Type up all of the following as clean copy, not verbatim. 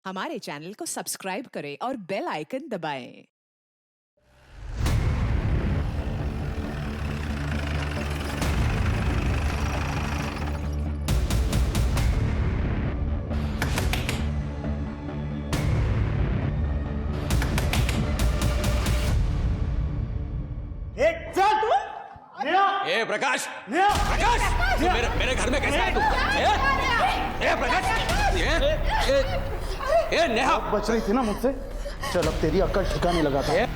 हमारे चैनल को सब्सक्राइब करें और बेल आइकन दबाएं। चल तू ए प्रकाश, नेहा प्रकाश, तू मेरे घर में कैसे आया तू? ए प्रकाश, ए नेहा, बच रही थी ना मुझसे। चल अब तेरी अक्ल ठिकाने लगा था।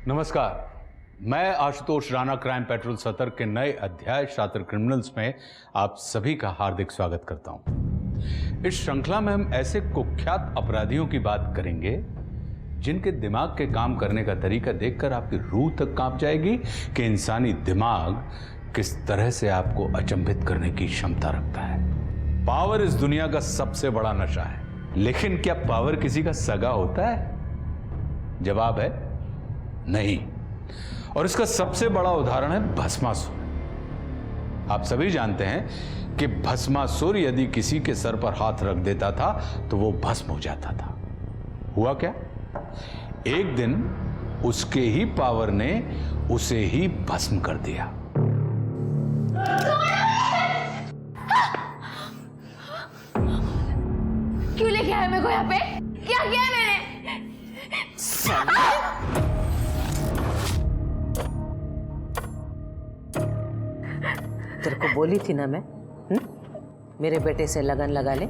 नमस्कार, मैं आशुतोष राणा क्राइम पेट्रोल सतर्क के नए अध्याय शातिर क्रिमिनल्स में आप सभी का हार्दिक स्वागत करता हूं। इस श्रृंखला में हम ऐसे कुख्यात अपराधियों की बात करेंगे जिनके दिमाग के काम करने का तरीका देखकर आपकी रूह तक कांप जाएगी कि इंसानी दिमाग किस तरह से आपको अचंभित करने की क्षमता रखता है। पावर इस दुनिया का सबसे बड़ा नशा है, लेकिन क्या पावर किसी का सगा होता है? जवाब है नहीं। और इसका सबसे बड़ा उदाहरण है भस्मासुर। आप सभी जानते हैं कि भस्मासुर यदि किसी के सर पर हाथ रख देता था तो वो भस्म हो जाता था। हुआ क्या? एक दिन उसके ही पावर ने उसे ही भस्म कर दिया। क्यों लेके आया मेरे को यहाँ पे? क्या किया मैंने? तेरे को बोली थी ना मैं, मेरे बेटे से लगन लगा ले,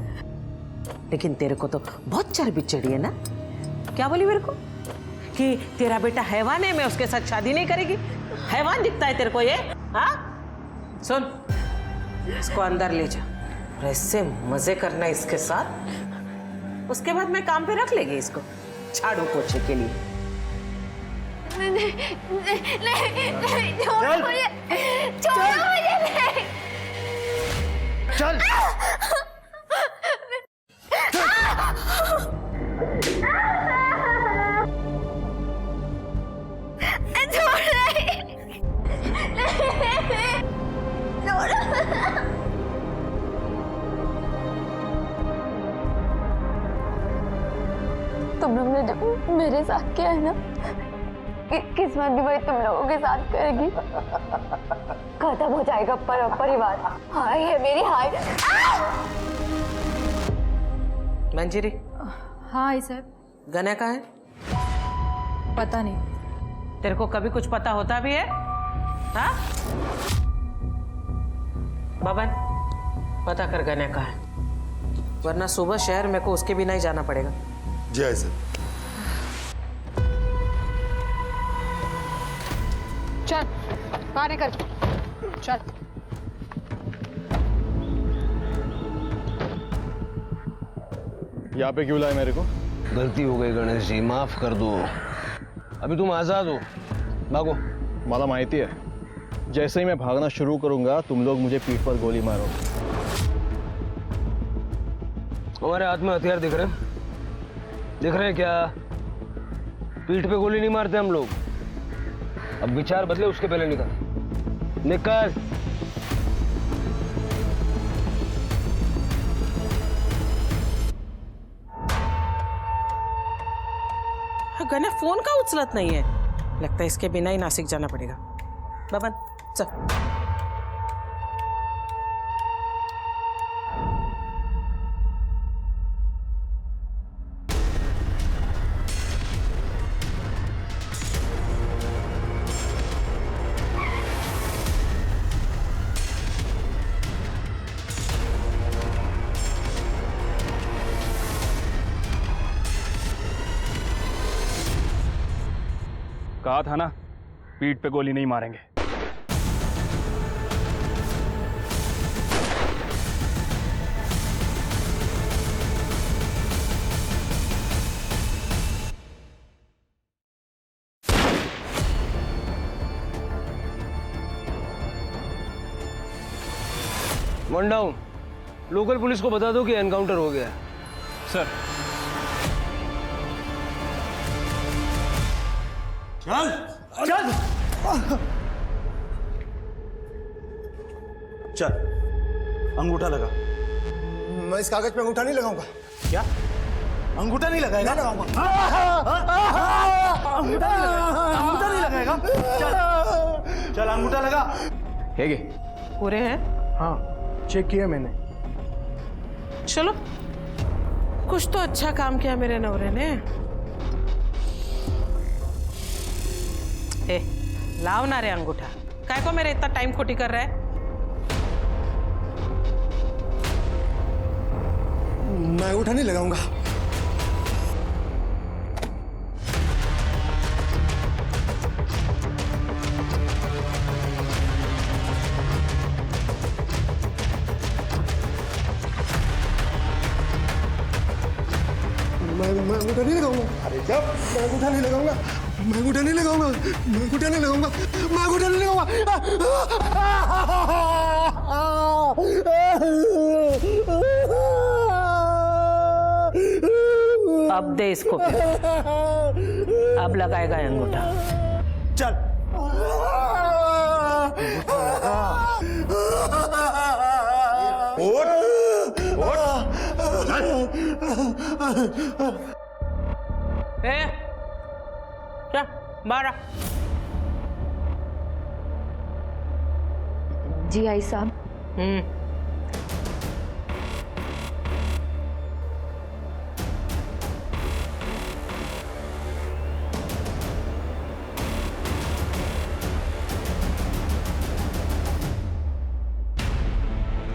लेकिन तेरे को तो बहुत चर्बी चढ़ी है ना। क्या बोली मेरे को कि तेरा बेटा हैवान है, मैं उसके साथ शादी नहीं करेगी? हैवान दिखता है तेरे को ये? हाँ सुन, इसको अंदर ले जा, ऐसे मजे करना इसके साथ, उसके बाद मैं काम पे रख लेगी इसको झाड़ू पोछे के लिए। नहीं, छोड़ो मुझे, छोड़ो मुझे, नहीं। चल छोड़ नहीं, छोड़ो। तुम लोग ने जो मेरे साथ किया है ना, किस्मत भी वही तुम लोगों के साथ करेगी। खत्म हो जाएगा परिवार। हाय है मेरी, हाय। मंजीरी, हाँ आई साहब। गना का है? पता नहीं। तेरे को कभी कुछ पता होता भी है? हाँ बबन, पता कर गना का है, वरना सुबह शहर मेरे को उसके बिना ही जाना पड़ेगा। जी आई सर। चल बाहर निकल, चल। यहाँ पे क्यों लाए मेरे को? गलती हो गई गणेश जी, माफ कर दो। अभी तुम आजाद हो, भागो। मला माहिती है, जैसे ही मैं भागना शुरू करूंगा तुम लोग मुझे पीठ पर गोली मारो। हमारे हाथ में हथियार दिख रहे हैं? दिख रहे हैं क्या? पीठ पे गोली नहीं मारते हम लोग। अब विचार बदले, उसके पहले निकल निकल। गना फोन का उचलत नहीं है, लगता है इसके बिना ही नासिक जाना पड़ेगा। बबन चल। कहा था ना, पीठ पे गोली नहीं मारेंगे। One down. लोकल पुलिस को बता दो कि एनकाउंटर हो गया है। सर। चल चल चल, अंगूठा लगा। मैं इस कागज पे अंगूठा नहीं लगाऊंगा। क्या अंगूठा नहीं लगाएगा? लगाऊंगा। अंगूठा नहीं लगाएगा? चल चल, अंगूठा लगा। है गे? पूरे हैं? हाँ, चेक किया मैंने। चलो, कुछ तो अच्छा काम किया मेरे नवरे ने। ए, लाओ ना रे अंगूठा। काय को मेरे इतना टाइम खोटी कर रहा है? मैं अंगूठा नहीं लगाऊंगा। मैं अंगूठा नहीं लगाऊंगा। अरे जब मैं अंगूठा नहीं लगाऊंगा, मैं अंगूठा नहीं लगाऊंगा, मैं अंगूठा नहीं लगाऊंगा, मैं अंगूठा नहीं लगाऊंगा। अब दे इसको। अब लगाएगा अंगूठा। चल ए, जा, मारा। जी आई साहब।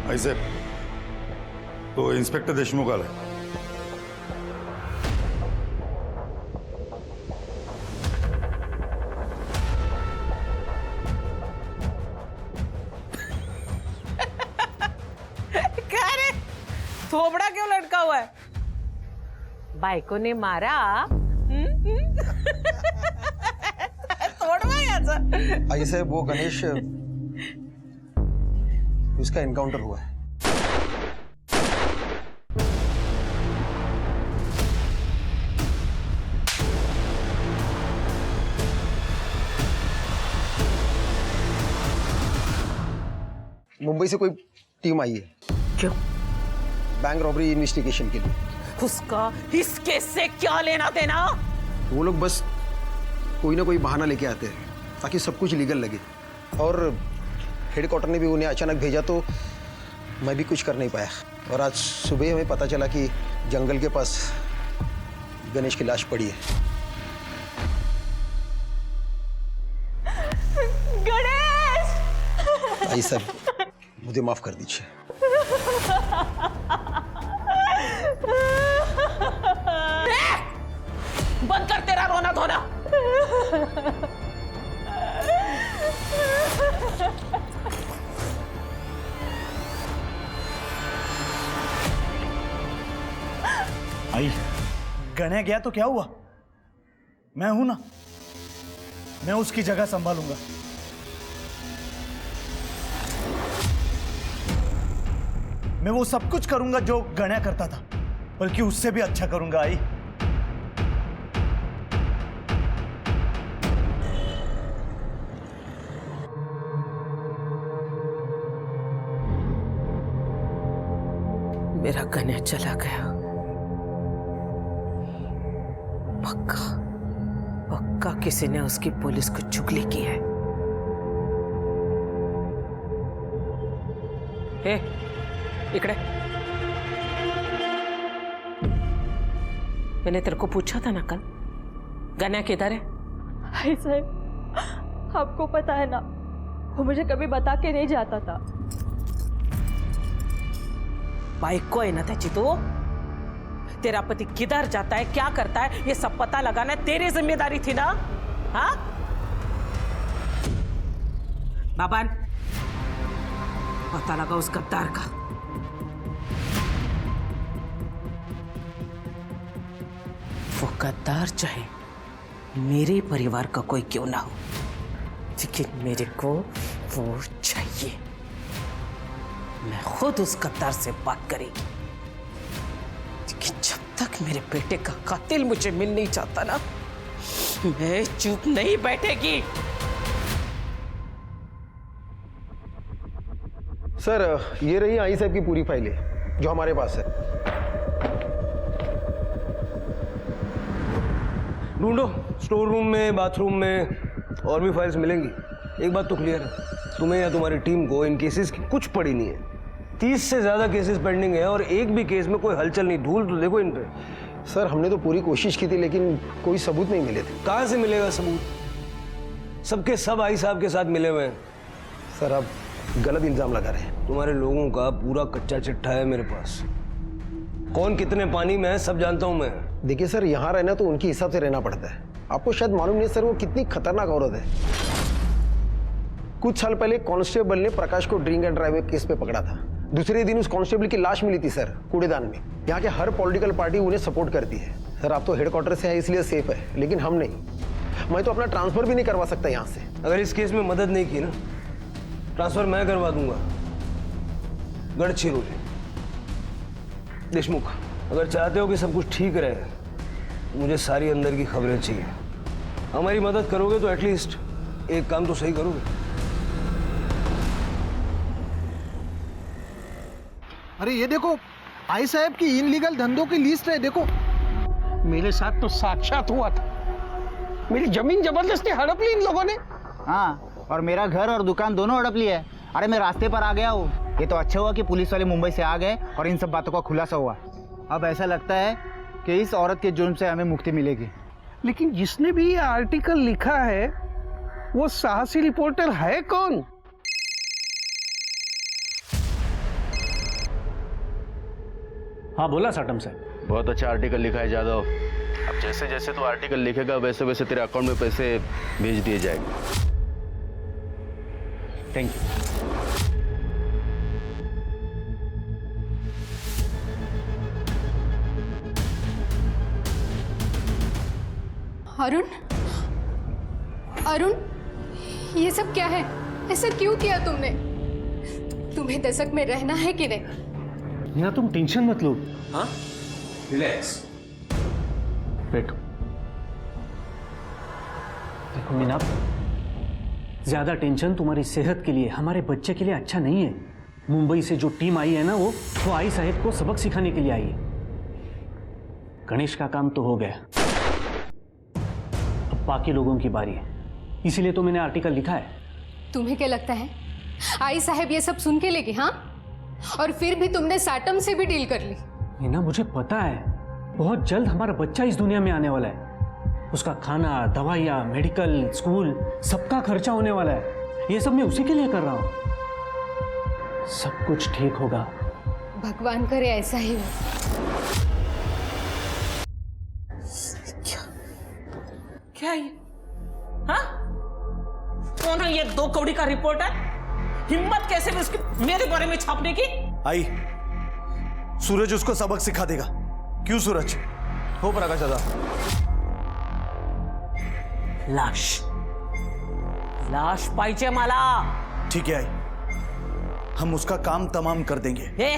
आई साहेब, तो इंस्पेक्टर देशमुख आलाय. क्या रे, थोबड़ा क्यों लटका हुआ है? बायको ने मारा। तोड़वा याचा। आई साहेब, वो गणेश, उसका एनकाउंटर हुआ है। मुंबई से कोई टीम आई है। क्यों? बैंक रॉबरी इन्वेस्टिगेशन के लिए। उसका इस केस से क्या लेना देना? वो लोग बस कोई ना कोई बहाना लेके आते हैं ताकि सब कुछ लीगल लगे, और हेडक्वार्टर ने भी उन्हें अचानक भेजा तो मैं भी कुछ कर नहीं पाया। और आज सुबह हमें पता चला कि जंगल के पास गणेश की लाश पड़ी है। गणेश! आई सर, मुझे माफ कर दीजिए। बंद कर तेरा रोना धोना। आई, गणे गया तो क्या हुआ? मैं हूं ना, मैं उसकी जगह संभालूंगा। मैं वो सब कुछ करूंगा जो गण्या करता था, बल्कि उससे भी अच्छा करूंगा। आई, मेरा गण्या चला गया। पक्का पक्का किसी ने उसकी पुलिस को चुगली की है। ए, इकड़े। मैंने तेरे को पूछा था ना कल, गण्या किधर है? हाय साहब, आपको पता है ना, वो मुझे कभी बता के नहीं जाता था। बाइक है ना त्याची तो, तेरा पति किधर जाता है, क्या करता है, ये सब पता लगाना तेरी जिम्मेदारी थी ना। हाँ बाबान, पता लगा उस गद्दार का। वो गद्दार चाहे मेरे परिवार का कोई क्यों ना हो, लेकिन मेरे को वो चाहिए। मैं खुद उस गद्दार से बात करी, लेकिन जब तक मेरे बेटे का कातिल मुझे मिल नहीं जाता ना, मैं चुप नहीं बैठेगी। सर ये रही आई साहब की पूरी फाइलें जो हमारे पास है। ढूंढो, स्टोर रूम में, बाथरूम में, और भी फाइल्स मिलेंगी। एक बात तो क्लियर है, तुम्हें या तुम्हारी टीम को इन केसेस की कुछ पड़ी नहीं है। 30 से ज्यादा केसेस पेंडिंग है और एक भी केस में कोई हलचल नहीं। धूल तो देखो इन पे। सर हमने तो पूरी कोशिश की थी लेकिन कोई सबूत नहीं मिले थे। कहाँ से मिलेगा सबूत? सबके सब आई साहब के साथ मिले हुए हैं। सर आप गलत इल्जाम लगा रहे हैं। तुम्हारे लोगों का पूरा कच्चा चिट्ठा है मेरे पास। कौन कितने पानी में है सब जानता हूं मैं। देखिए सर, यहाँ रहना तो उनके हिसाब से रहना पड़ता है। आपको शायद मालूम नहीं सर वो कितनी खतरनाक औरत है। कुछ साल पहले कांस्टेबल ने प्रकाश को ड्रिंक एंड ड्राइव केस पे पकड़ा था। दूसरे दिन उस कांस्टेबल की लाश मिली थी सर कूड़ेदान में। यहाँ के हर पॉलिटिकल पार्टी उन्हें सपोर्ट करती है। सर आप तो हेडक्वार्टर से है इसलिए सेफ है, लेकिन हम नहीं। मैं तो अपना ट्रांसफर भी नहीं करवा सकता यहाँ से। अगर इस केस में मदद नहीं की ना, ट्रांसफर मैं करवा दूंगा गढ़चिरौली। देशमुख, अगर चाहते हो कि सब कुछ ठीक रहे, मुझे सारी अंदर की खबरें चाहिए। हमारी मदद करोगे तो एटलीस्ट एक काम तो सही करोगे। अरे ये देखो, आई साहब की इनलीगल धंधों की लिस्ट है। देखो, मेरे साथ तो साक्षात हुआ था। मेरी जमीन जबरदस्ती हड़प ली इन लोगों ने। हाँ, और मेरा घर और दुकान दोनों हड़प लिया है। अरे मैं रास्ते पर आ गया हूँ। ये तो अच्छा हुआ कि पुलिस वाले मुंबई से आ गए और इन सब बातों का खुलासा हुआ। अब ऐसा लगता है कि इस औरत के जुर्म से हमें मुक्ति मिलेगी। लेकिन जिसने भी ये आर्टिकल लिखा है वो साहसी रिपोर्टर है कौन? हाँ बोला साटम साहब। बहुत अच्छा आर्टिकल लिखा है जादव। अब जैसे जैसे तो आर्टिकल लिखेगा वैसे वैसे तेरे अकाउंट में पैसे भेज दिए जाएंगे। Thank you. अरुण, अरुण, ये सब क्या है? ऐसा क्यों किया तुमने? तुम्हें दशक में रहना है कि नहीं? ना तुम टेंशन मत लो। हाँ, रिलैक्स। बैठो। देखो मीना, ज्यादा टेंशन तुम्हारी सेहत के लिए, हमारे बच्चे के लिए अच्छा नहीं है। मुंबई से जो टीम आई है ना, वो आई साहब को सबक सिखाने के लिए आई है। गणेश का काम तो हो गया, अब बाकी लोगों की बारी है। इसीलिए तो मैंने आर्टिकल लिखा है। तुम्हें क्या लगता है आई साहब ये सब सुन के लेगी? हाँ, और फिर भी तुमने साटम से भी डील कर ली। मीना, मुझे पता है बहुत जल्द हमारा बच्चा इस दुनिया में आने वाला है। उसका खाना, दवाइयाँ, मेडिकल, स्कूल, सबका खर्चा होने वाला है। ये सब मैं उसी के लिए कर रहा हूँ। सब कुछ ठीक होगा। भगवान करे ऐसा ही हो। क्या ये? हाँ? कौन है ये 2 कौड़ी का रिपोर्टर? हिम्मत कैसे भी उसकी मेरे बारे में छापने की? आई, सूरज उसको सबक सिखा देगा। क्यों सूरज? हो प्रकाश दादा। लाश, लाश पाहिजे मला। ठीक है आई, हम उसका काम तमाम कर देंगे। ए,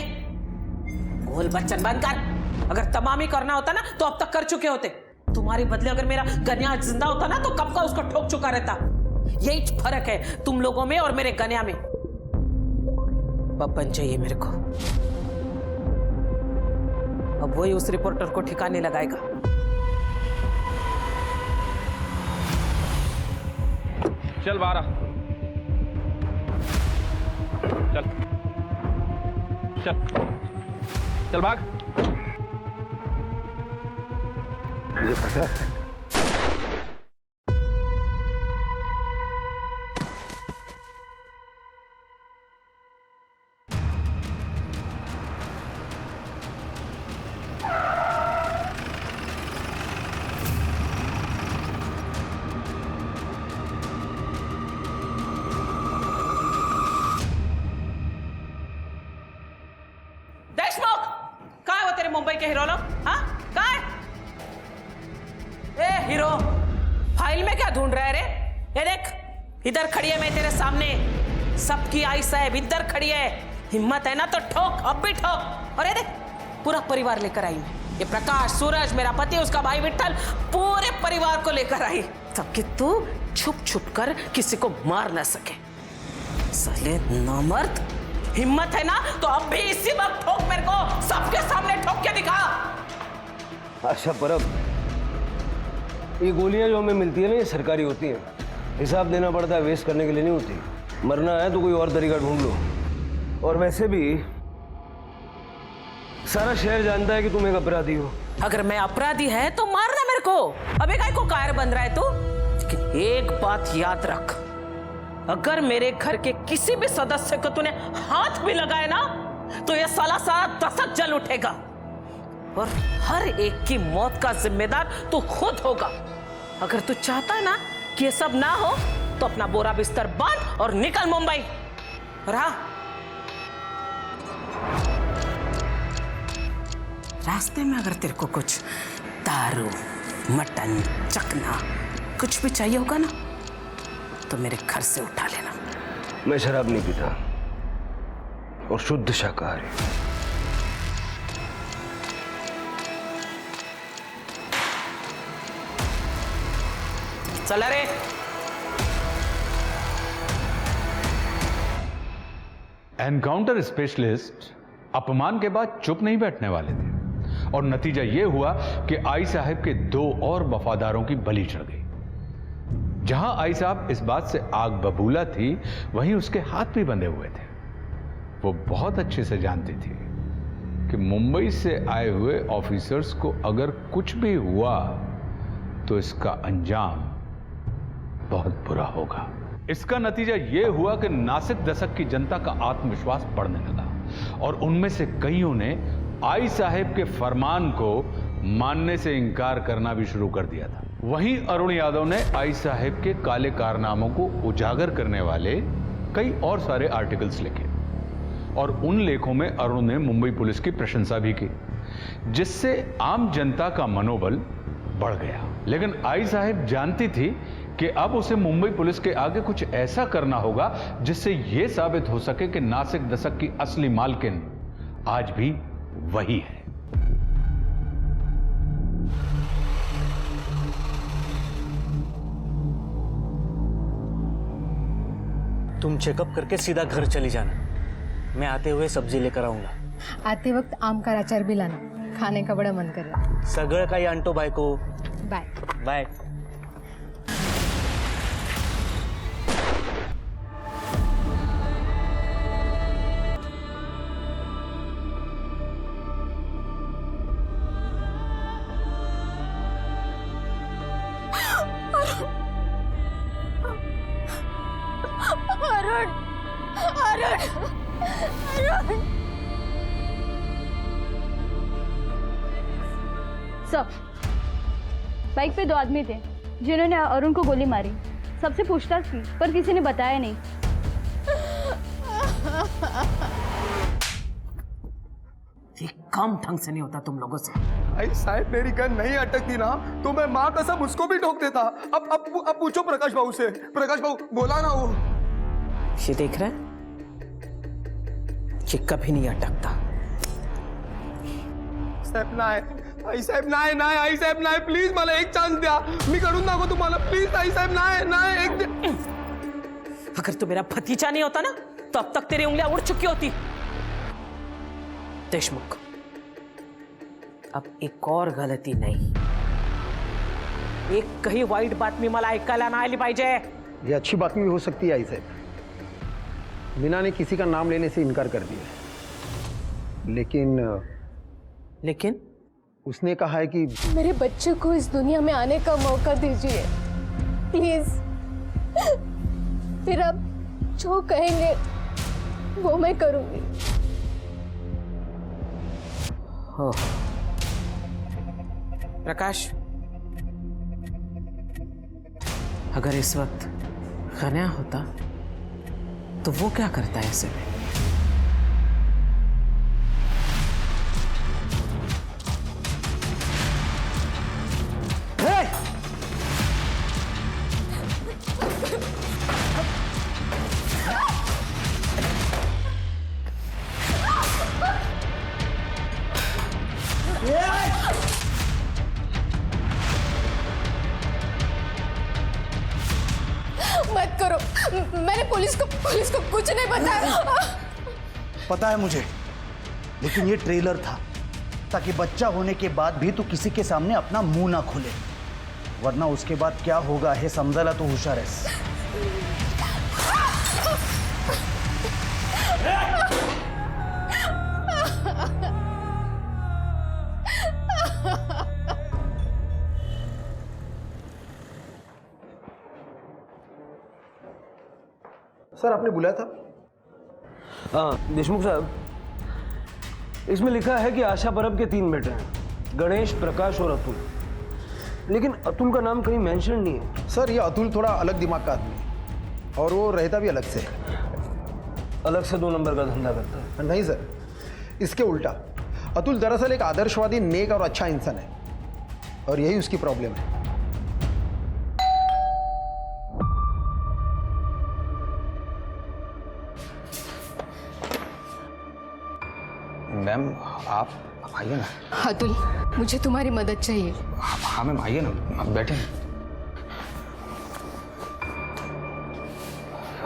गोल बच्चन बंद कर। अगर तमाम ही करना होता ना तो अब तक कर चुके होते। तुम्हारे बदले अगर मेरा गन्या जिंदा होता ना तो कब का उसको ठोक चुका रहता। यही फर्क है तुम लोगों में और मेरे गन्या में। बब्बन चाहिए मेरे को। अब वही उस रिपोर्टर को ठिकाने लगाएगा। चल बारा, चल चल चल भाग। मुझे पता है। देशमुख, काय हो तेरे मुंबई के हीरो लोग? हाँ, काय? ए हीरो, फाइल में क्या ढूंढ रहा है रे? ये देख, इधर खड़ी है मैं तेरे सामने। सबकी आई साहब इधर खड़ी है। हिम्मत है ना तो ठोक, अब भी ठोक। और ये देख, पूरा परिवार लेकर आई मैं। ये प्रकाश, सूरज, मेरा पति, उसका भाई विट्ठल, पूरे परिवार को लेकर आई, ताकि तू छुप छुप कर किसी को मार न सके। साले नामर्द, हिम्मत है ना तो अब भी इसी वक्त ठोक मेरे को, सबके सामने ठोक के दिखा। अच्छा परब, ये गोलियां जो हमें मिलती है ना, ये सरकारी होती हैं, हिसाब देना पड़ता है, वेस्ट करने के लिए नहीं होती। मरना है तो कोई और तरीका ढूंढ लो। और वैसे भी सारा शहर जानता है कि तुम एक अपराधी हो। अगर मैं अपराधी है तो मारना मेरे को, अबे काय को कायर बन रहा है तू। लेकिन एक बात याद रख, अगर मेरे घर के किसी भी सदस्य को तूने हाथ भी लगाया ना, तो ये साला दशक जल उठेगा और हर एक की मौत का जिम्मेदार तू खुद होगा। अगर तू चाहता है ना कि ये सब ना हो, तो अपना बोरा बिस्तर बांध और निकल मुंबई। और हाँ, रास्ते में अगर तेरे को कुछ दारू, मटन, चखना कुछ भी चाहिए होगा ना, तो मेरे घर से उठा लेना। मैं शराब नहीं पीता और शुद्ध शाकाहारी। चल रे। एनकाउंटर स्पेशलिस्ट अपमान के बाद चुप नहीं बैठने वाले थे और नतीजा यह हुआ कि आई साहब के 2 और वफादारों की बलि चढ़ गई। जहां आई साहब इस बात से आग बबूला थी, वहीं उसके हाथ भी बंधे हुए थे। वो बहुत अच्छे से जानती थी कि मुंबई से आए हुए ऑफिसर्स को अगर कुछ भी हुआ तो इसका अंजाम बहुत बुरा होगा। इसका नतीजा यह हुआ कि नासिक दशक की जनता का आत्मविश्वास बढ़ने लगा और उनमें से कईयों ने आई साहब के फरमान को मानने से इनकार करना भी शुरू कर दिया था। वहीं अरुण यादव ने आई साहब के काले कारनामों को उजागर करने वाले कई और सारे आर्टिकल्स लिखे और उन लेखों में अरुण ने मुंबई पुलिस की प्रशंसा भी की, जिससे आम जनता का मनोबल बढ़ गया। लेकिन आई साहब जानती थी कि अब उसे मुंबई पुलिस के आगे कुछ ऐसा करना होगा जिससे यह साबित हो सके कि नासिक दशक की असली मालकिन आज भी वही है। तुम चेकअप करके सीधा घर चली जाना, मैं आते हुए सब्जी लेकर आऊंगा। आते वक्त आम का अचार भी लाना, खाने का बड़ा मन कर रहा है। सगळं काही आणतो बायको। Bye bye. सर, बाइक पे 2 आदमी थे जिन्होंने अरुण को गोली मारी। सबसे पूछताछ की पर किसी ने बताया नहीं। ये काम ढंग से नहीं होता तुम लोगों से। आई साहब, मेरी गन नहीं अटकती ना तो मैं माँ कसम उसको भी ठोक देता। अब पूछो प्रकाश बाबू से। प्रकाश बाबू बोला ना वो। ये देख रहे हैं, ये कभी नहीं अटकता। साहेब नाही, आई साहेब नाही, नाही आई साहेब नाही, प्लीज मला एक चान्स द्या, मी करून दाखवतो तुम्हाला, प्लीज आई साहेब नाही, नाही एक। अगर तू मेरा भतीजा नहीं होता ना तो अब तक तेरी उंगलियां उड़ चुकी होती। देशमुख, अब एक और गलती नहीं, एक कही वाईट बातमी मला ऐकायला नाही आली पाहिजे। ये अच्छी बातमी हो सकती है आई साहब। मीना ने किसी का नाम लेने से इनकार कर दिया, लेकिन उसने कहा है कि मेरे बच्चे को इस दुनिया में आने का मौका दीजिए प्लीज। फिर आप जो कहेंगे वो मैं करूंगी। हो प्रकाश, अगर इस वक्त खन्या होता तो वो क्या करता है ऐसे में? मैंने पुलिस को कुछ नहीं बताया। पता है मुझे, लेकिन ये ट्रेलर था ताकि बच्चा होने के बाद भी तू किसी के सामने अपना मुंह ना खोले, वरना उसके बाद क्या होगा है समझाला तो होशियार है। सर आपने बुलाया था? हाँ देशमुख साहब, इसमें लिखा है कि आशा परब के 3 बेटे हैं, गणेश, प्रकाश और अतुल, लेकिन अतुल का नाम कहीं मेंशन नहीं है। सर ये अतुल थोड़ा अलग दिमाग का आदमी है और वो रहता भी अलग से है। अलग से 2 नंबर का धंधा करता है? नहीं सर, इसके उल्टा। अतुल दरअसल एक आदर्शवादी, नेक और अच्छा इंसान है और यही उसकी प्रॉब्लम है। मैम आप आइए ना। अतुल, मुझे तुम्हारी मदद चाहिए। हाँ मैम आइए ना, आप बैठे।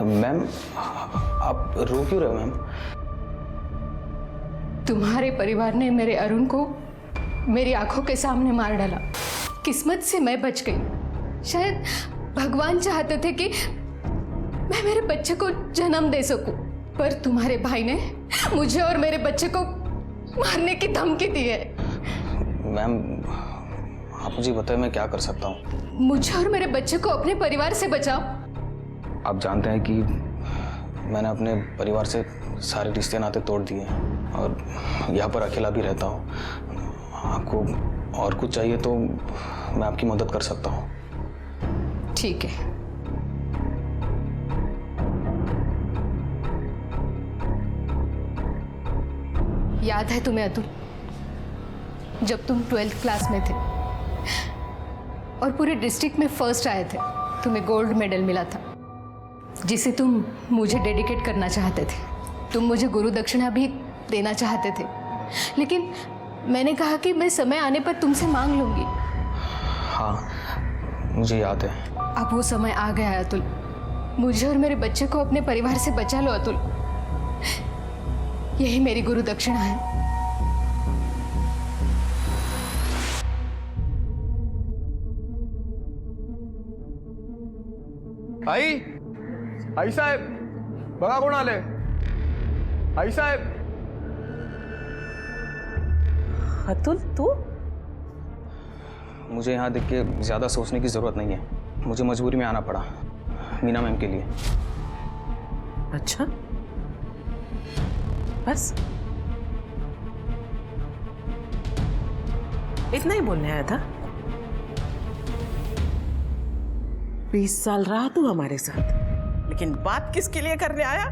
मैम आप रो क्यों रहे हो मैम? तुम्हारे परिवार ने मेरे अरुण को मेरी आंखों के सामने मार डाला। किस्मत से मैं बच गई। शायद भगवान चाहते थे कि मैं मेरे बच्चे को जन्म दे सकूं, पर तुम्हारे भाई ने मुझे और मेरे बच्चे को मारने की धमकी दी है। मैम आप मुझे बताएं मैं क्या कर सकता हूँ? मुझे और मेरे बच्चे को अपने परिवार से बचाओ। आप जानते हैं कि मैंने अपने परिवार से सारे रिश्ते नाते तोड़ दिए और यहाँ पर अकेला भी रहता हूँ। आपको और कुछ चाहिए तो मैं आपकी मदद कर सकता हूँ। ठीक है। याद है तुम्हें अतुल, जब तुम 12th क्लास में थे और पूरे डिस्ट्रिक्ट में फर्स्ट आए थे, तुम्हें गोल्ड मेडल मिला था जिसे तुम मुझे डेडिकेट करना चाहते थे। तुम मुझे गुरु दक्षिणा भी देना चाहते थे, लेकिन मैंने कहा कि मैं समय आने पर तुमसे मांग लूंगी। हाँ मुझे याद है। अब वो समय आ गया है अतुल। मुझे और मेरे बच्चे को अपने परिवार से बचा लो अतुल। यही मेरी गुरु दक्षिणा है। आई साहेब, बघा कोण आले? आई साहेब। अतुल तू? मुझे यहाँ देख के ज़्यादा सोचने की ज़रूरत नहीं है। मुझे मजबूरी में आना पड़ा मीना मैम के लिए। अच्छा, बस इतना ही बोलने आया था? 20 साल रहा तू हमारे साथ, लेकिन बात किसके लिए करने आया?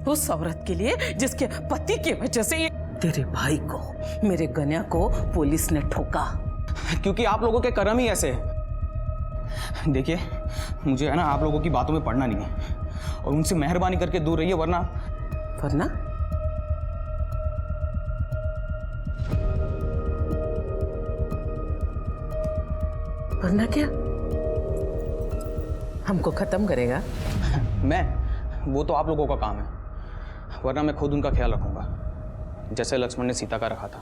उस औरत के लिए जिसके पति की वजह से तेरे भाई को, मेरे गन्या को पुलिस ने ठोका। क्योंकि आप लोगों के कर्म ही ऐसे हैं। देखिए मुझे है ना आप लोगों की बातों में पड़ना नहीं है और उनसे मेहरबानी करके दूर रहिए, वरना वरना क्या? हमको खत्म करेगा? मैं, वो तो आप लोगों का काम है, वरना मैं खुद उनका ख्याल रखूंगा जैसे लक्ष्मण ने सीता का रखा था।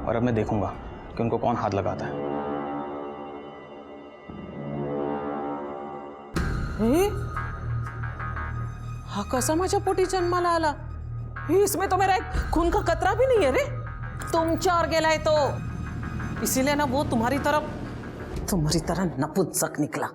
और अब मैं देखूंगा कि उनको कौन हाथ लगाता है। हा कसा माझ्या पोटी जन्माला आला? इसमें तो मेरा एक खून का कतरा भी नहीं है रे। तुम चार गेलाय तो इसीलिए ना वो तुम्हारी तरह नपुंसक निकला।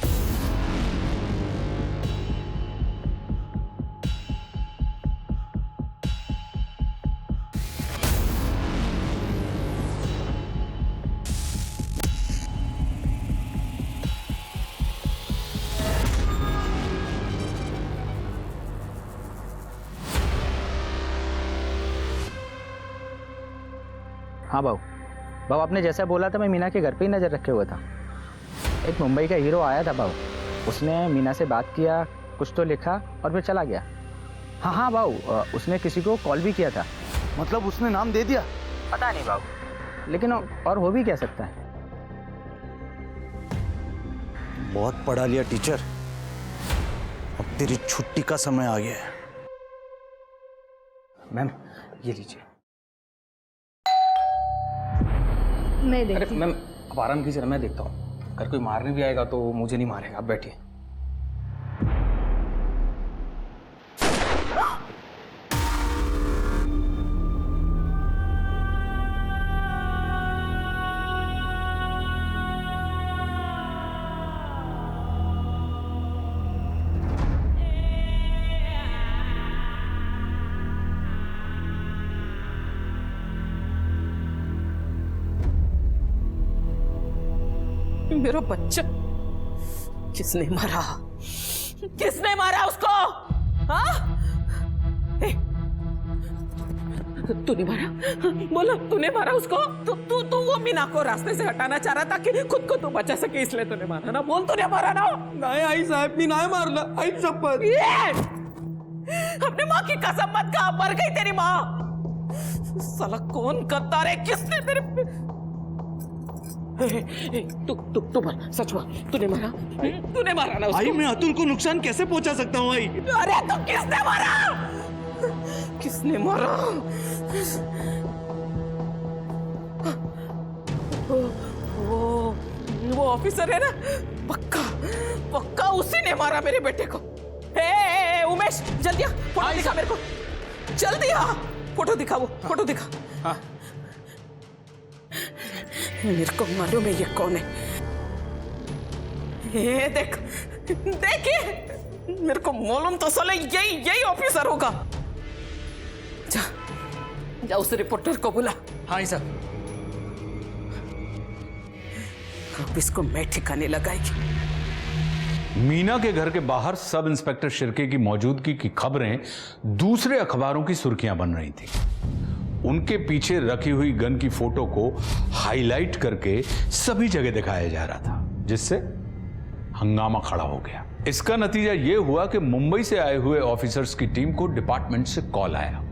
हाँ बाबू, आपने जैसा बोला था मैं मीना के घर पे ही नज़र रखे हुआ था। एक मुंबई का हीरो आया था बाबू, उसने मीना से बात किया, कुछ तो लिखा और फिर चला गया। हाँ बाबू, उसने किसी को कॉल भी किया था। मतलब उसने नाम दे दिया? पता नहीं बाबू, लेकिन और हो भी क्या सकता है। बहुत पढ़ा लिया टीचर, अब तेरी छुट्टी का समय आ गया है। मैम ये लीजिए। मैं अरे देखती हूँ। मैम आप आराम कीजिए ना, मैं देखता हूँ। अगर कोई मारने भी आएगा तो मुझे नहीं मारेगा, आप बैठिए। मेरा बच्चा किसने मारा? किसने मारा उसको? हाँ? तूने मारा? बोलो, तूने मारा उसको? तू वो मीना को रास्ते से हटाना चाह रहा था कि खुद को तू बचा सके, इसलिए तूने मारा ना? बोल, तूने मारा ना? नहीं आई साहब, मीना है मारना। आई शपथ। अपनी माँ की कसम मत खा, मर गई तेरी माँ। साला कौन गद्दार है? किसने तेरे तू बोल, सच बोल, तूने मारा? तूने मारा ना उसको? आई मैं अतुल को नुकसान कैसे पहुंचा सकता हूँ आई? अरे तो किसने मारा? किसने मारा? वो ऑफिसर है ना, पक्का उसी ने मारा मेरे बेटे को। ए उमेश, जल्दी आ, फोटो दिखा मेरे को, जल्दी आ, फोटो दिखा, वो फोटो दिखा। हाँ। मेरे को मालूम है ये कौन है। ये देख, देखिए, मेरे को मालूम तो साले यही ऑफिसर होगा। जा उस रिपोर्टर को बुला। हाँ सर। अब इसको मैं ठिकाने लगाएगी। मीना के घर के बाहर सब इंस्पेक्टर शिर्के की मौजूदगी की खबरें दूसरे अखबारों की सुर्खियां बन रही थी। उनके पीछे रखी हुई गन की फोटो को हाईलाइट करके सभी जगह दिखाया जा रहा था, जिससे हंगामा खड़ा हो गया। इसका नतीजा यह हुआ कि मुंबई से आए हुए ऑफिसर्स की टीम को डिपार्टमेंट से कॉल आया।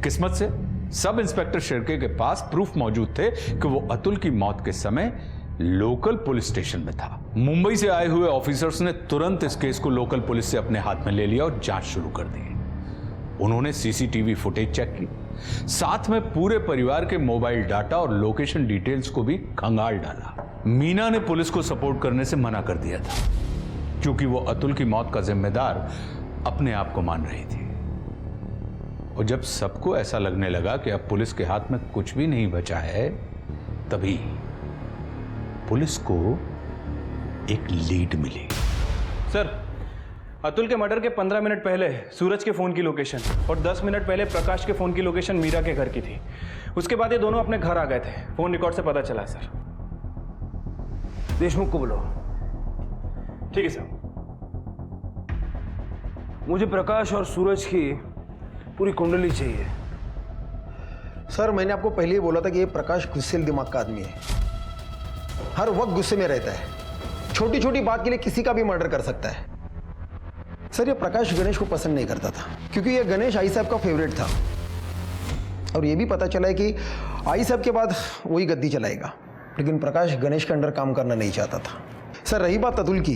किस्मत से सब इंस्पेक्टर शिर्के के पास प्रूफ मौजूद थे कि वो अतुल की मौत के समय लोकल पुलिस स्टेशन में था। मुंबई से आए हुए ऑफिसर्स ने तुरंत इस केस को लोकल पुलिस से अपने हाथ में ले लिया और जांच शुरू कर दी। उन्होंने सीसीटीवी फुटेज चेक की, साथ में पूरे परिवार के मोबाइल डाटा और लोकेशन डिटेल्स को भी खंगाल डाला। मीना ने पुलिस को सपोर्ट करने से मना कर दिया था, क्योंकि वो अतुल की मौत का जिम्मेदार अपने आप को मान रही थी। और जब सबको ऐसा लगने लगा कि अब पुलिस के हाथ में कुछ भी नहीं बचा है, तभी पुलिस को एक लीड मिली। सर, अतुल के मर्डर के 15 मिनट पहले सूरज के फोन की लोकेशन और 10 मिनट पहले प्रकाश के फोन की लोकेशन मीरा के घर की थी। उसके बाद ये दोनों अपने घर आ गए थे, फोन रिकॉर्ड से पता चला। सर, देशमुख को बुलाओ। ठीक है सर। मुझे प्रकाश और सूरज की पूरी कुंडली चाहिए। सर, मैंने आपको पहले ही बोला था कि ये प्रकाश गुस्सेल दिमाग का आदमी है, हर वक्त गुस्से में रहता है, छोटी छोटी बात के लिए किसी का भी मर्डर कर सकता है। सर, ये प्रकाश गणेश को पसंद नहीं करता था, क्योंकि ये गणेश आई साहब का फेवरेट था, और ये भी पता चला है कि आई साहब के बाद वही गद्दी चलाएगा। लेकिन प्रकाश गणेश के अंडर काम करना नहीं चाहता था। सर, रही बात अतुल की,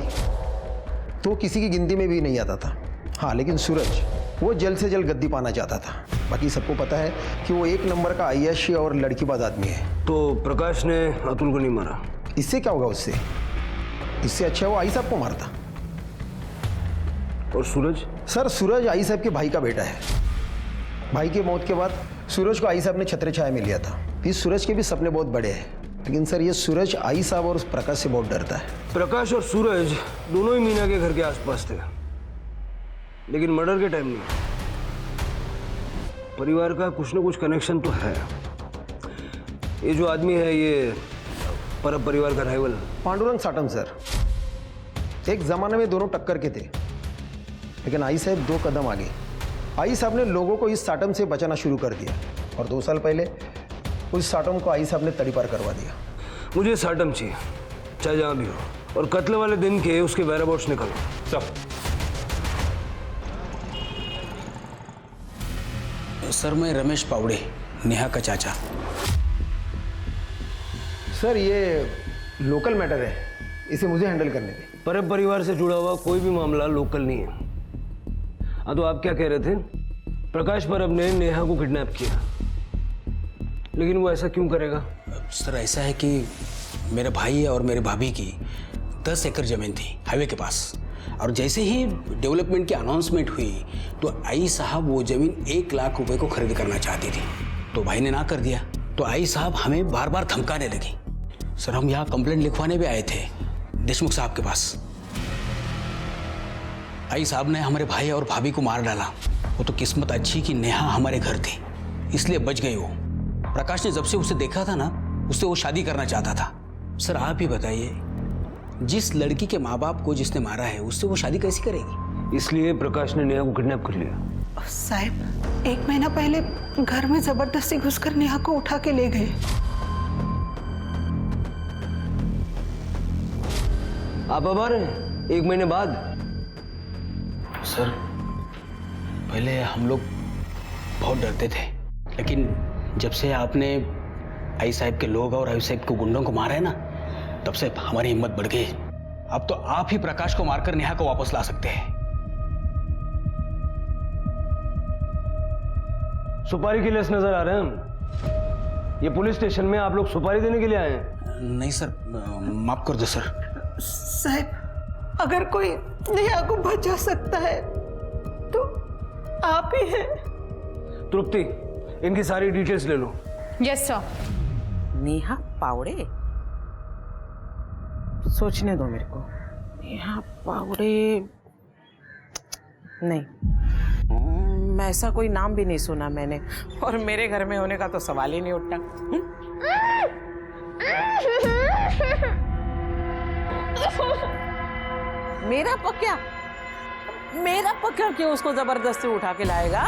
तो किसी की गिनती में भी नहीं आता था। हाँ, लेकिन सूरज वो जल्द से जल्द गद्दी पाना चाहता था। बाकी सबको पता है कि वो एक नंबर का आय्याशी और लड़कीबाज आदमी है। तो प्रकाश ने अतुल को नहीं मारा? इससे क्या होगा उससे? इससे अच्छा वो आई साहब को मारता। और सूरज? सर, सूरज आई साहब के भाई का बेटा है। भाई की मौत के बाद सूरज को आई साहब ने छत्र छाया में लिया था। इस सूरज के भी सपने बहुत बड़े हैं, लेकिन सर ये सूरज आई साहब और प्रकाश से बहुत डरता है। प्रकाश और सूरज दोनों ही मीना के घर के आसपास थे, लेकिन मर्डर के टाइम नहीं। परिवार का कुछ ना कुछ कनेक्शन तो है। ये जो आदमी है, ये परब परिवार का राइवल पांडुरंग साटम। सर, एक जमाने में दोनों टक्कर के थे, लेकिन आई साहब 2 कदम आगे। आई साहब ने लोगों को इस साटम से बचाना शुरू कर दिया, और 2 साल पहले उस साटम को आई साहब ने तड़ीपार करवा दिया। मुझे साटम चाहिए, चाहे जहां भी हो, और कत्ल वाले दिन के उसके बैराबॉट्स निकालो। सर, मैं रमेश पावड़े, नेहा का चाचा। सर, ये लोकल मैटर है, इसे मुझे हैंडल करने दें। परब परिवार से जुड़ा हुआ कोई भी मामला लोकल नहीं है। हाँ, तो आप क्या कह रहे थे? प्रकाश परब ने नेहा को किडनैप किया, लेकिन वो ऐसा क्यों करेगा? सर ऐसा है कि मेरे भाई और मेरे भाभी की 10 एकड़ जमीन थी हाईवे के पास, और जैसे ही डेवलपमेंट की अनाउंसमेंट हुई तो आई साहब वो जमीन 1 लाख रुपए को खरीद करना चाहती थी, तो भाई ने ना कर दिया। तो आई साहब हमें बार बार धमकाने लगी। सर हम यहाँ कंप्लेंट लिखवाने भी आए थे देशमुख साहब के पास। आई साहब ने हमारे भाई और भाभी को मार डाला। वो तो किस्मत अच्छी कि नेहा हमारे घर थी, इसलिए बच गई वो। प्रकाश ने जब से उसे देखा था ना, उससे वो शादी करना चाहता था। सर आप ही बताइए, जिस लड़की के माँ बाप को जिसने मारा है उससे वो शादी कैसी करेगी? इसलिए प्रकाश ने नेहा को किडनैप कर लिया। साहब 1 महीना पहले घर में जबरदस्ती घुसकर नेहा को उठा के ले गए। आप अब आ रहे हैं 1 महीने बाद? सर पहले हम लोग बहुत डरते थे, लेकिन जब से आपने आई साहब के लोग और आई साहब के गुंडों को मारा है ना, तब से हमारी हिम्मत बढ़ गई। अब तो आप ही प्रकाश को मारकर नेहा को वापस ला सकते हैं। सुपारी के लिए नजर आ रहे हैं हम। ये पुलिस स्टेशन में आप लोग सुपारी देने के लिए आए हैं? नहीं सर, माफ कर दो सर। साहब अगर कोई नेहा को बचा सकता है तो आप ही हैं। तृप्ति, इनकी सारी डिटेल्स ले लो। Yes sir. नेहा पावड़े, सोचने दो मेरे को। नेहा पावड़े नहीं, मैं ऐसा कोई नाम भी नहीं सुना मैंने, और मेरे घर में होने का तो सवाल ही नहीं उठता। मेरा पक्या क्यों उसको जबरदस्ती उठा के लाएगा?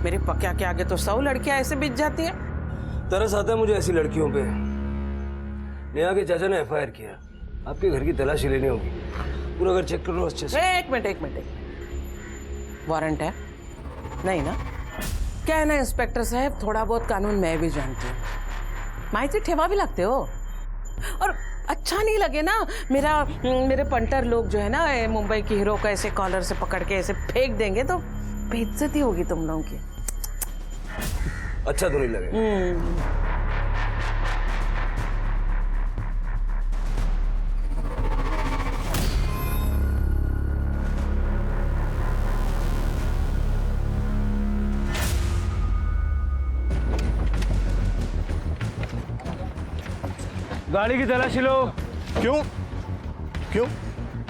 मेरे पक्या के आगे तो 100 लड़कियां ऐसे बिछ जाती हैं। तरस आता है मुझे ऐसी लड़कियों पे। नेहा के चाचा ने FIR किया, आपके घर की तलाशी लेनी होगी। पूरा घर चेक कर लो अच्छे से। एक मिनट, वारंट है? नहीं ना? क्या है ना इंस्पेक्टर साहब, थोड़ा बहुत कानून मैं भी जानती हूँ। माहिती ठेवा भी लगते हो, और अच्छा नहीं लगे ना मेरे पंटर लोग जो है ना मुंबई की हीरो को ऐसे कॉलर से पकड़ के ऐसे फेंक देंगे तो बेइज्जती होगी तुम लोगों की। अच्छा तो नहीं लगे? गाड़ी की तलाशी लो। क्यों?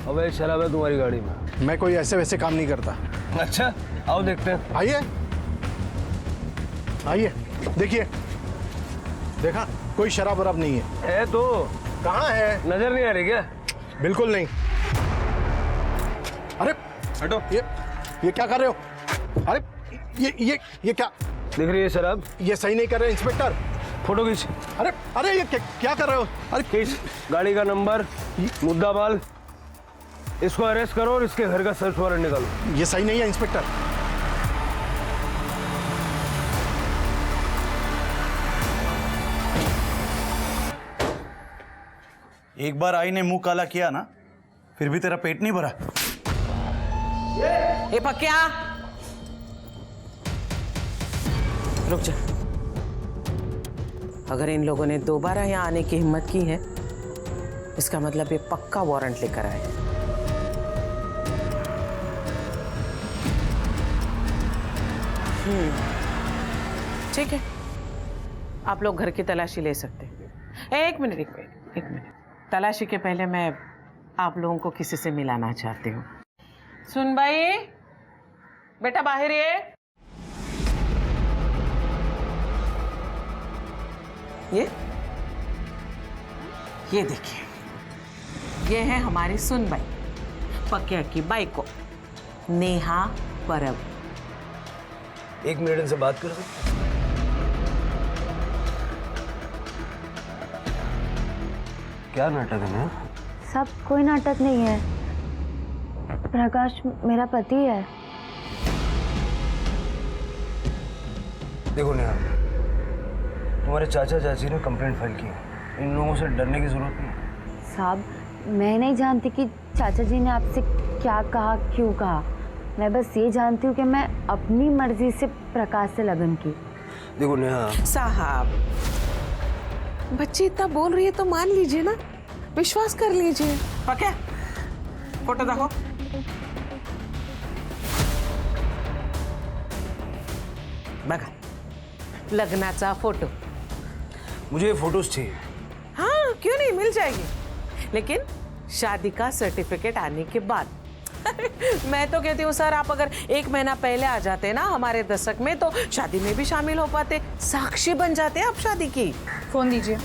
अबे शराब है तुम्हारी गाड़ी में। मैं कोई ऐसे वैसे काम नहीं करता। अच्छा आओ देखते हैं। आइए देखिए, देखा कोई शराब वराब नहीं है। तो कहाँ है? नजर नहीं आ रही क्या? बिल्कुल नहीं। अरे हटो। ये क्या कर रहे हो? अरे ये क्या दिख रही है शराब? ये सही नहीं कर रहे इंस्पेक्टर। फोटो खींच। अरे ये क्या कर रहे हो? अरे खींच गाड़ी का नंबर, मुद्दा माल। इसको अरेस्ट करो और इसके घर का सर्च वारंट निकालो। ये सही नहीं है इंस्पेक्टर। एक बार आई ने मुंह काला किया ना, फिर भी तेरा पेट नहीं भरा। ए पक्या, रुक जा। अगर इन लोगों ने दोबारा यहाँ आने की हिम्मत की है, इसका मतलब ये पक्का वारंट लेकर आए। ठीक है, आप लोग घर की तलाशी ले सकते हैं। एक मिनट। तलाशी के पहले मैं आप लोगों को किसी से मिलाना चाहती हूँ। सुन भाई, बेटा बाहर ये देखिए, ये है हमारी सुनबाई, पक्या की बाई को, नेहा परब। 1 मिनट इनसे बात कर सकते? क्या नाटक है ना? सब कोई नाटक नहीं है। प्रकाश मेरा पति है। देखो नेहा, तुम्हारे चाचा चाची ने कंप्लेंट फाइल की है। इन लोगों से डरने की जरूरत नहीं। साहब मैं नहीं जानती कि चाचा जी ने आपसे क्या कहा, क्यों कहा। मैं बस ये जानती हूँ कि मैं अपनी मर्जी से प्रकाश से लगन की। देखो नेहा, साहब, बच्ची इतना बोल रही है तो मान लीजिए ना, विश्वास कर लीजिए। पक्का? फोटो देखो। बघा, लग्नाचा फोटो। मुझे फोटोज चाहिए। हाँ, क्यों नहीं, मिल जाएगी, लेकिन शादी का सर्टिफिकेट आने के बाद। मैं तो कहती हूँ सर, आप अगर 1 महीना पहले आ जाते ना हमारे दशक में, तो शादी में भी शामिल हो पाते, साक्षी बन जाते आप शादी की। फोन दीजिए।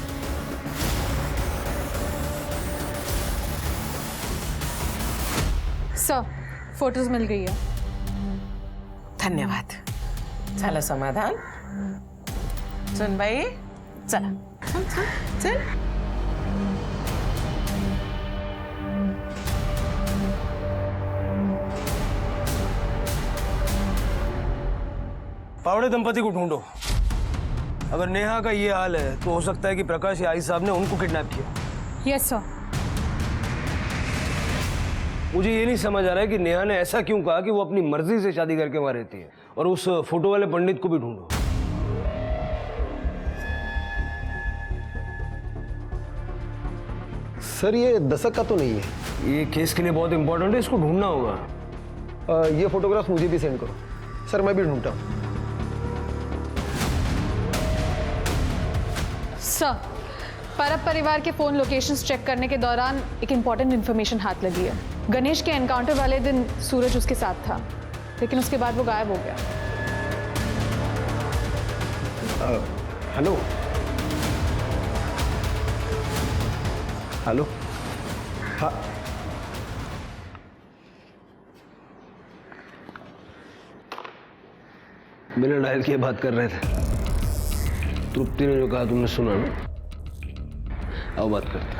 सर, फोटोज मिल गई है। धन्यवाद। झालं समाधान? सुन बाई, चला चल चल चल। पावड़े दंपति को ढूंढो। अगर नेहा का ये हाल है तो हो सकता है कि प्रकाश या आई साहब ने उनको किडनैप किया। Yes sir. मुझे ये नहीं समझ आ रहा है कि नेहा ने ऐसा क्यों कहा कि वो अपनी मर्जी से शादी करके वहां रहती है। और उस फोटो वाले पंडित को भी ढूंढो। सर ये दशक का तो नहीं है। ये केस के लिए बहुत इंपॉर्टेंट है, इसको ढूंढना होगा। ये फोटोग्राफ मुझे भी सेंड करो। सर मैं भी ढूंढता हूँ। सर, परब परिवार के फोन लोकेशंस चेक करने के दौरान एक इम्पॉर्टेंट इन्फॉर्मेशन हाथ लगी है। गणेश के एनकाउंटर वाले दिन सूरज उसके साथ था, लेकिन उसके बाद वो गायब हो गया। Hello hello. हाँ बिना डायल किए बात कर रहे थे। तृप्ति ने जो कहा तुमने सुना ना? आओ बात करते हैं।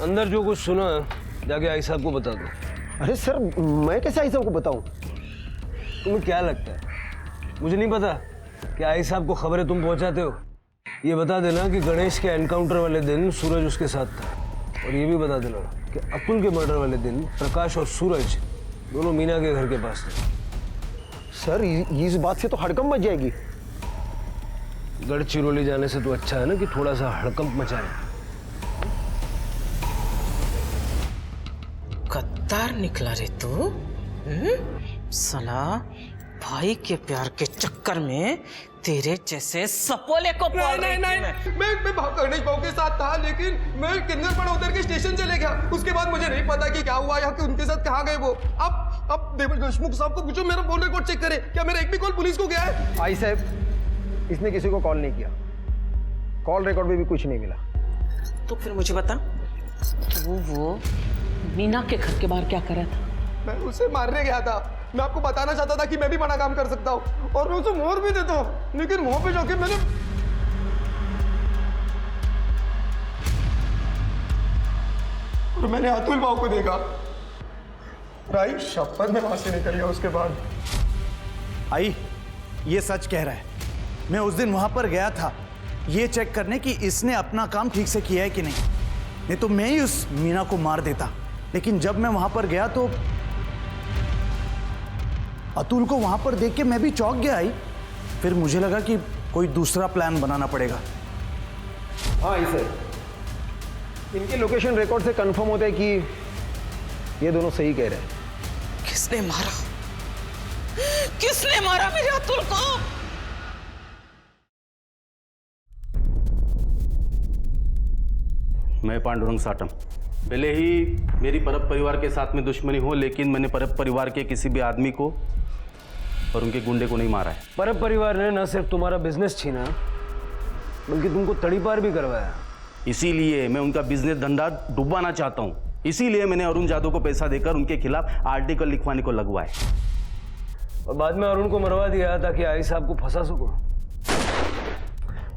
अंदर जो कुछ सुना जाके आई साहब को बता दो। अरे सर मैं कैसे आई साहब को बताऊं? तुम्हें क्या लगता है मुझे नहीं पता कि आई साहब को खबरें तुम पहुंचाते हो? ये बता देना कि गणेश के एनकाउंटर वाले दिन सूरज उसके साथ था। और ये भी बता देना कि अतुल के मर्डर वाले दिन प्रकाश और सूरज दोनों मीना के घर के पास थे। सर इस बात से तो हड़कंप मच जाएगी। गढ़चिरौली जाने से तो अच्छा है ना कि थोड़ा सा हड़कंप मचाए। गद्दार निकला रे तू। साला भाई के प्यार के चक्कर में तेरे जैसे सपोले को पाल रही थी मैं। मैं गणेश बाबू के साथ था, लेकिन मैं किन्नर पर उतर के स्टेशन चले गया। उसके बाद मुझे नहीं पता कि क्या हुआ या कि उनके साथ कहाँ गए वो। अब देवर देशमुख साहब को पूछो, मेरा फोन रिकॉर्ड चेक करे, क्या मेरा एक भी कॉल पुलिस को गया है? आई साहब इसने किसी को कॉल नहीं किया। कॉल रिकॉर्ड में भी कुछ नहीं मिला। तो फिर मुझे बता, वो मीना के घर के बाहर क्या कर रहा था? मैं उसे मारने गया था। मैं आपको बताना चाहता था कि मैं भी बड़ा काम कर सकता हूँ और मैं उसे मोहर भी देता हूँ, लेकिन वहां पे जाके मैंने अतुल बाबू को देखा। राई शपथ में वहां से निकल गया। उसके बाद आई ये सच कह रहा है। मैं उस दिन वहां पर गया था ये चेक करने कि इसने अपना काम ठीक से किया है कि नहीं तो मैं ही उस मीना को मार देता। लेकिन जब मैं वहां पर गया तो अतुल को वहां पर देख के मैं भी चौंक गया। आई फिर मुझे लगा कि कोई दूसरा प्लान बनाना पड़ेगा। हाँ सर इनके लोकेशन रिकॉर्ड से कंफर्म होता है कि ये दोनों सही कह रहे हैं। किसने मारा मेरे अतुल को? मैं पांडुरंग साटम। भले ही मेरी परब परिवार के साथ में दुश्मनी हो, लेकिन मैंने परब परिवार के किसी भी आदमी को और उनके गुंडे को नहीं मारा है। परब परिवार ने न सिर्फ तुम्हारा बिजनेस छीना बल्कि तुमको तड़ीपार भी करवाया। इसीलिए मैं उनका बिजनेस धंधा डुबाना चाहता हूँ। इसीलिए मैंने अरुण जादव को पैसा देकर उनके खिलाफ आर्टिकल लिखवाने को लगवाए और बाद में अरुण को मरवा दिया ताकि आई साहब को फंसा सको।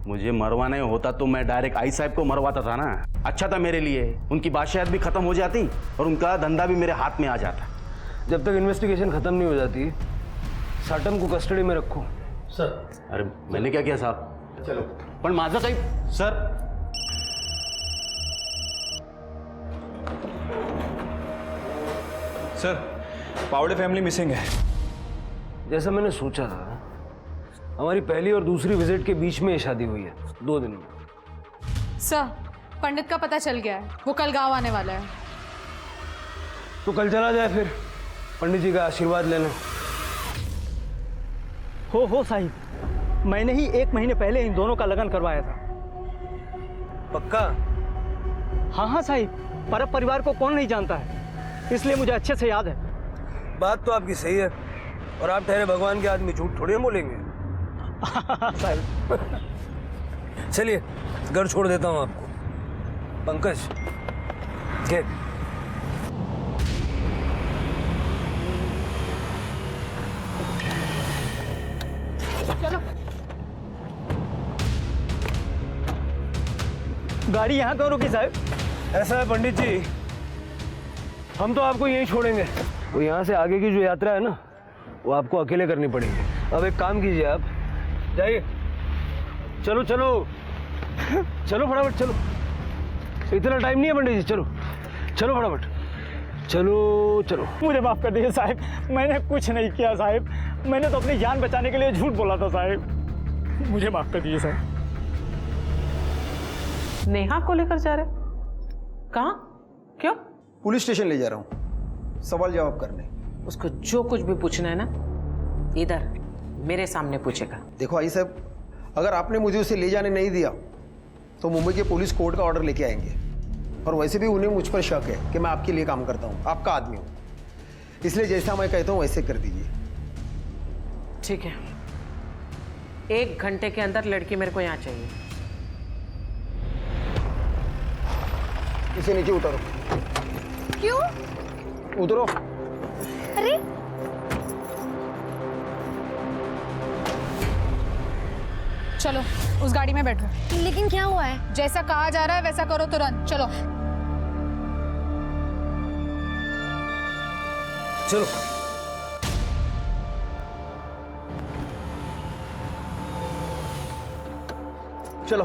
मुझे मरवाना होता तो मैं डायरेक्ट आई साहब को मरवाता था ना। अच्छा था मेरे लिए, उनकी बादशाहत भी खत्म हो जाती और उनका धंधा भी मेरे हाथ में आ जाता। जब तक इन्वेस्टिगेशन खत्म नहीं हो जाती साटम को कस्टडी में रखो। सर अरे मैंने क्या किया साहब? चलो पण माझं काही सर सर, पावड़े फैमिली मिसिंग है। जैसा मैंने सोचा था, हमारी पहली और दूसरी विजिट के बीच में ये शादी हुई है, 2 दिन में। सर, पंडित का पता चल गया है, वो कल गांव आने वाला है। तो कल चला जाए फिर पंडित जी का आशीर्वाद लेने। हो साहिब, मैंने ही 1 महीने पहले इन दोनों का लगन करवाया था। पक्का? हाँ साहिब, परब परिवार को कौन नहीं जानता है, इसलिए मुझे अच्छे से याद है। बात तो आपकी सही है, और आप ठहरे भगवान के आदमी, झूठ थोड़ी बोलेंगे। चलिए घर छोड़ देता हूँ आपको। पंकज, के चलो, गाड़ी यहाँ क्यों रुकी साहब? ऐसा है पंडित जी, हम तो आपको यहीं छोड़ेंगे। वो यहाँ से आगे की जो यात्रा है ना, वो आपको अकेले करनी पड़ेगी। अब एक काम कीजिए, आप जाइए। चलो चलो चलो फटाफट चलो, इतना टाइम नहीं है पंडित जी, चलो चलो फटाफट, चलो चलो। मुझे माफ कर दीजिए साहब, मैंने कुछ नहीं किया साहब, मैंने तो अपनी जान बचाने के लिए झूठ बोला था साहब, मुझे माफ कर दीजिए साहब। नेहा को लेकर जा रहे? कहाँ? क्यों? पुलिस स्टेशन ले जा रहा हूँ, सवाल जवाब करने। उसको जो कुछ भी पूछना है ना, इधर मेरे सामने पूछेगा। देखो आई साहब, अगर आपने मुझे उसे ले जाने नहीं दिया तो मुंबई के पुलिस कोर्ट का ऑर्डर लेके आएंगे, और वैसे भी उन्हें मुझ पर शक है कि मैं आपके लिए काम करता हूँ, आपका आदमी हूँ, इसलिए जैसा मैं कहता हूँ वैसे कर दीजिए। ठीक है, 1 घंटे के अंदर लड़की मेरे को यहाँ चाहिए। इसे नीचे उतारो। क्यों? उतरो। अरे चलो उस गाड़ी में बैठो। लेकिन क्या हुआ है? जैसा कहा जा रहा है वैसा करो तुरंत। चलो चलो चलो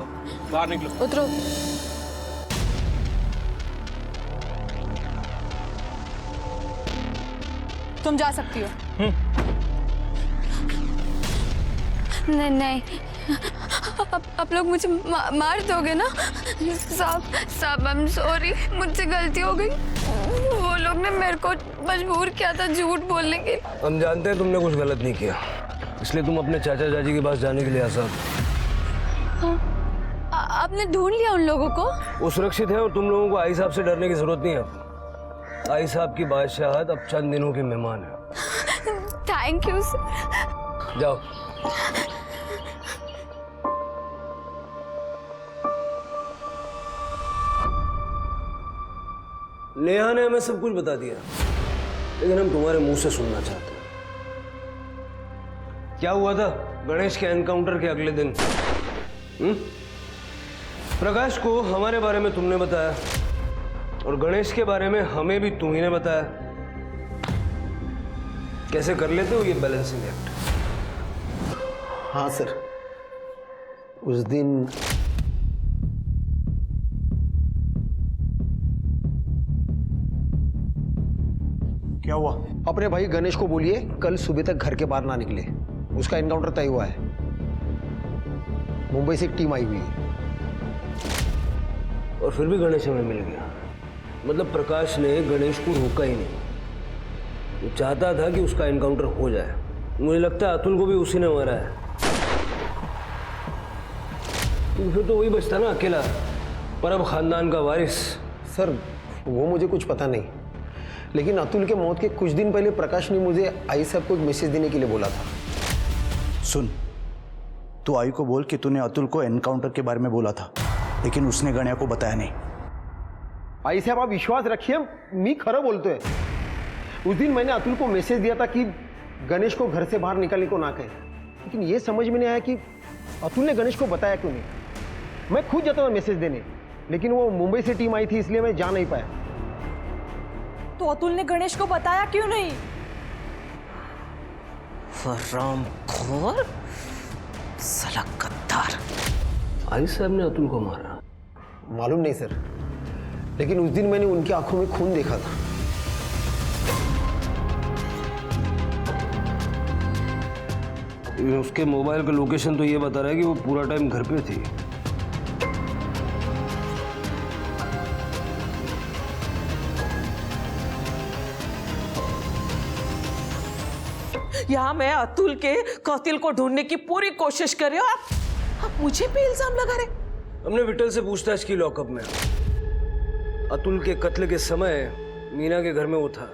बाहर निकलो। उतरो। तुम जा सकती हो। नहीं नहीं, आप लोग मुझे मार दोगे ना? साहब आई एम सॉरी, मुझसे गलती हो गई। वो लोग ने मेरे को मजबूर किया था झूठ बोलने के लिए। हम जानते हैं तुमने कुछ गलत नहीं किया, इसलिए तुम अपने चाचा चाची के पास जाने के लिए आसाद। आपने ढूंढ लिया उन लोगों को? वो सुरक्षित है और तुम लोगों को आई साहब से डरने की जरूरत नहीं है। आई साहब की बादशाहत अब चंद दिनों के मेहमान है। Thank you sir. जाओ। नेहा ने हमें सब कुछ बता दिया, लेकिन हम तुम्हारे मुंह से सुनना चाहते हैं। क्या हुआ था गणेश के एनकाउंटर के अगले दिन? प्रकाश को हमारे बारे में तुमने बताया, और गणेश के बारे में हमें भी तुम ही ने बताया। कैसे कर लेते हो ये बैलेंसिंग एक्ट? हाँ सर, उस दिन क्या हुआ? अपने भाई गणेश को बोलिए कल सुबह तक घर के बाहर ना निकले, उसका एनकाउंटर तय हुआ है। मुंबई से एक टीम आई हुई है। और फिर भी गणेश हमें मिल गया। मतलब प्रकाश ने गणेश को रोका ही नहीं, वो चाहता था कि उसका एनकाउंटर हो जाए। मुझे लगता है अतुल को भी उसी ने मारा है। तो फिर तो वही बचता ना अकेला, परब खानदान का वारिस। सर वो मुझे कुछ पता नहीं, लेकिन अतुल के मौत के कुछ दिन पहले प्रकाश ने मुझे आई साहब को एक मैसेज देने के लिए बोला था। सुन, तू आई को बोल कि तूने अतुल को एनकाउंटर के बारे में बोला था, लेकिन उसने गणिया को बताया नहीं। आई साहब आप विश्वास रखिए, मी खरा बोलते हैं। उस दिन मैंने अतुल को मैसेज दिया था कि गणेश को घर से बाहर निकलने को ना कहे, लेकिन ये समझ में नहीं आया कि अतुल ने गणेश को बताया क्यों नहीं। मैं खुद जाता था मैसेज देने, लेकिन वो मुंबई से टीम आई थी इसलिए मैं जा नहीं पाया। तो अतुल ने गणेश को बताया क्यों नहीं? हरामखोर, साला गद्दार। आई साहब ने अतुल को मारा? मालूम नहीं सर, लेकिन उस दिन मैंने उनकी आंखों में खून देखा था। उसके मोबाइल का लोकेशन तो ये बता रहा है कि वो पूरा टाइम घर पे थी। यहाँ मैं अतुल के कातिल को ढूंढने की पूरी कोशिश कर रही हूँ, आप मुझे पे इल्जाम लगा रहे। हमने विठल से पूछताछ की लॉकअप में। अतुल के कत्ल के समय मीना के घर में वो था।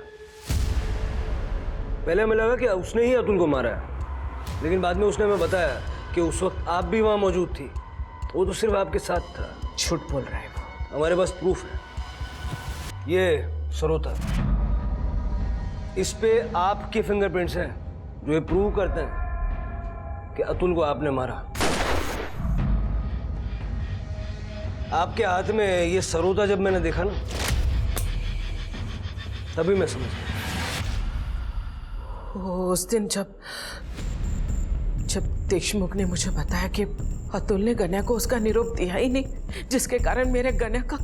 पहले हमें लगा कि उसने ही अतुल को मारा है, लेकिन बाद में उसने हमें बताया कि उस वक्त आप भी वहां मौजूद थी। वो तो सिर्फ आपके साथ था। झूठ बोल रहा है वो। हमारे पास प्रूफ है। ये सरोता, इस पे आपके फिंगरप्रिंट्स हैं जो ये प्रूव करते हैं कि अतुल को आपने मारा। आपके हाथ में ये सरोता जब मैंने देखा ना, तभी मैं समझ गया। उस दिन जब देशमुख ने मुझे बताया कि अतुल ने गन्या को उसका निरोप दिया ही नहीं, जिसके कारण मेरे गन्या का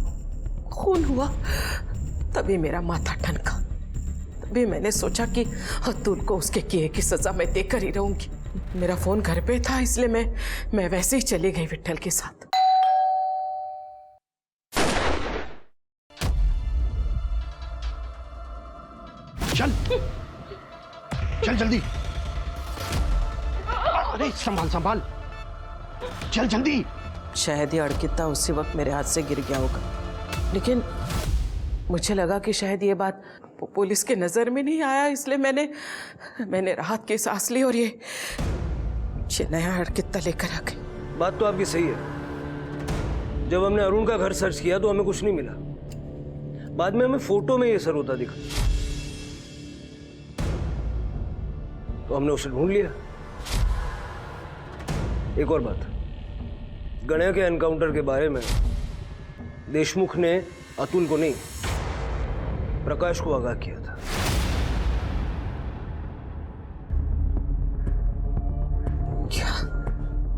खून हुआ, तभी मेरा माथा ठनका। तभी मैंने सोचा कि अतुल को उसके किए की सजा मैं देकर ही रहूंगी। मेरा फोन घर पे था, इसलिए मैं वैसे ही चली गई विठल के साथ। चल चल जल्दी। अरे संभाल संभाल, चल जल्दी। शायद ये अड़किता उसी वक्त मेरे हाथ से गिर गया होगा, लेकिन मुझे लगा कि शायद ये बात पुलिस के नजर में नहीं आया, इसलिए मैंने राहत की सांस ली और ये नया अड़किता लेकर आ गई। बात तो आपकी सही है। जब हमने अरुण का घर सर्च किया तो हमें कुछ नहीं मिला। बाद में हमें फोटो में ये सरोता दिखा, तो हमने उसे ढूंढ लिया। एक और बात, गणेश के एनकाउंटर के बारे में देशमुख ने अतुल को नहीं, प्रकाश को आगाह किया था। क्या?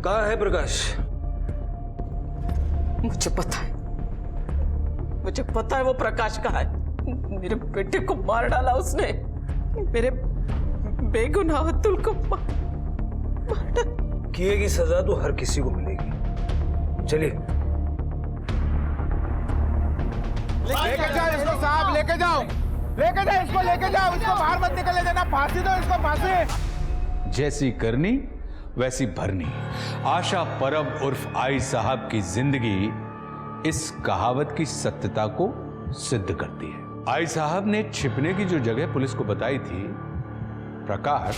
कहाँ है प्रकाश? मुझे पता है वो प्रकाश कहाँ है। मेरे बेटे को मार डाला उसने, मेरे बेगुनाह अतुल को मार डाला। किए की सजा तो हर किसी को मिलेगी। चलिए लेके जाओ इसको साहब, लेके जाओ इसको बाहर मत निकलने देना। फांसी दो इसको, फांसी। जैसी करनी वैसी भरनी। आशा परब उर्फ आई साहब की जिंदगी इस कहावत की सत्यता को सिद्ध करती है। आई साहब ने छिपने की जो जगह पुलिस को बताई थी, प्रकाश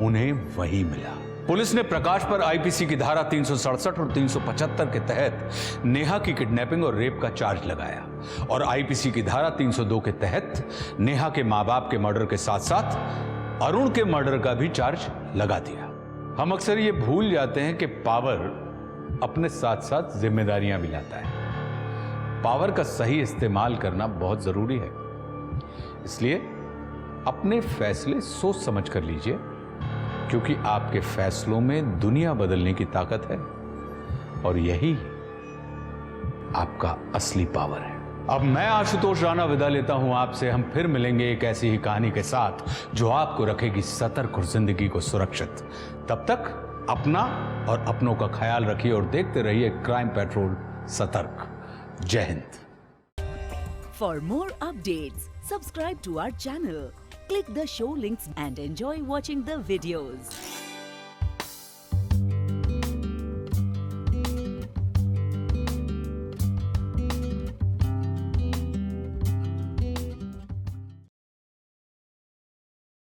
उन्हें वही मिला। पुलिस ने प्रकाश पर आईपीसी की धारा 367 और 375 के तहत नेहा की किडनैपिंग और रेप का चार्ज लगाया और आईपीसी की धारा 302 के तहत नेहा के मां बाप के मर्डर के साथ साथ अरुण के मर्डर का भी चार्ज लगा दिया। हम अक्सर ये भूल जाते हैं कि पावर अपने साथ साथ जिम्मेदारियां भी लाता है। पावर का सही इस्तेमाल करना बहुत जरूरी है, इसलिए अपने फैसले सोच समझ कर लीजिए, क्योंकि आपके फैसलों में दुनिया बदलने की ताकत है और यही आपका असली पावर है। अब मैं आशुतोष राणा विदा लेता हूं आपसे। हम फिर मिलेंगे एक ऐसी ही कहानी के साथ जो आपको रखेगी सतर्क और जिंदगी को सुरक्षित। तब तक अपना और अपनों का ख्याल रखिए और देखते रहिए क्राइम पेट्रोल सतर्क। जय Hind. For more updates, subscribe to our channel, click the show links and enjoy watching the videos.